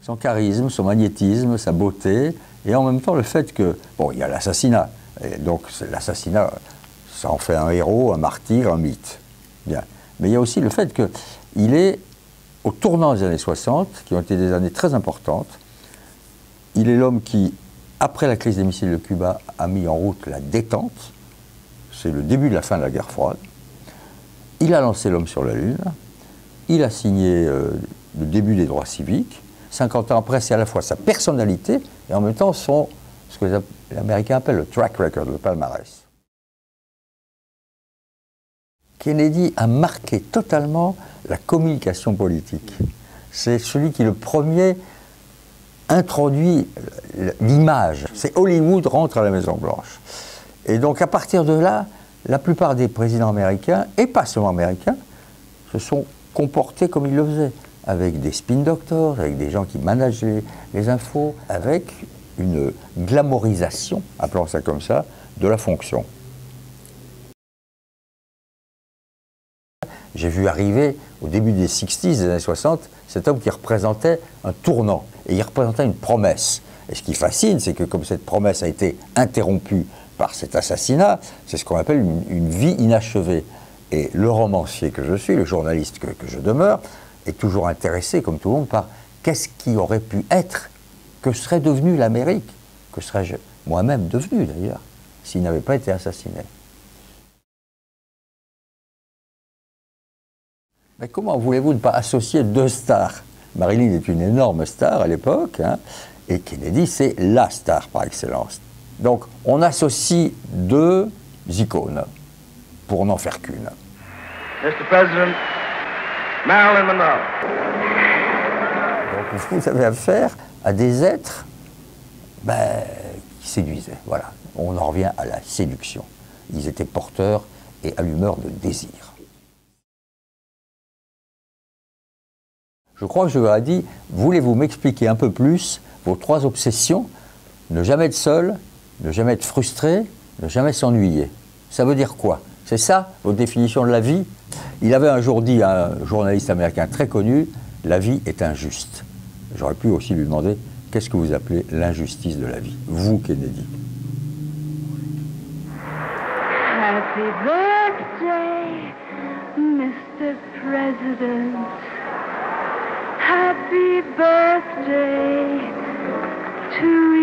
son charisme, son magnétisme, sa beauté, et en même temps le fait que, bon, il y a l'assassinat, et donc l'assassinat, ça en fait un héros, un martyr, un mythe. Bien. Mais il y a aussi le fait qu'il est, au tournant des années 60, qui ont été des années très importantes, il est l'homme qui, après la crise des missiles de Cuba, a mis en route la détente. C'est le début de la fin de la guerre froide. Il a lancé l'homme sur la Lune. Il a signé le début des droits civiques. 50 ans après, c'est à la fois sa personnalité et en même temps ce que les Américains appellent le track record, le palmarès. Kennedy a marqué totalement la communication politique. C'est celui qui, le premier, introduit l'image. C'est Hollywood rentre à la Maison-Blanche. Et donc, à partir de là, la plupart des présidents américains, et pas seulement américains, se sont comportés comme ils le faisaient, avec des spin doctors, avec des gens qui manageaient les infos, avec une glamourisation, appelons ça comme ça, de la fonction. J'ai vu arriver, au début des 60s, des années 60, cet homme qui représentait un tournant, et il représentait une promesse. Et ce qui fascine, c'est que comme cette promesse a été interrompue par cet assassinat, c'est ce qu'on appelle une vie inachevée. Et le romancier que je suis, le journaliste que je demeure, est toujours intéressé, comme tout le monde, par qu'est-ce qui aurait pu être, que serait devenue l'Amérique, que serais-je moi-même devenu d'ailleurs, s'il n'avait pas été assassiné. Mais comment voulez-vous ne pas associer deux stars? Marilyn est une énorme star à l'époque, hein, et Kennedy, c'est la star par excellence. Donc, on associe deux icônes, pour n'en faire qu'une. Mr. President, Marilyn Monroe. Donc, vous avez affaire à des êtres qui séduisaient. Voilà, on en revient à la séduction. Ils étaient porteurs et allumeurs de désir. Je crois que je leur ai dit, voulez-vous m'expliquer un peu plus vos trois obsessions? Ne jamais être seul, ne jamais être frustré, ne jamais s'ennuyer. Ça veut dire quoi? C'est ça, votre définition de la vie? Il avait un jour dit à un journaliste américain très connu, la vie est injuste. J'aurais pu aussi lui demander, qu'est-ce que vous appelez l'injustice de la vie? Vous, Kennedy. Happy birthday, Mr. President. Happy birthday to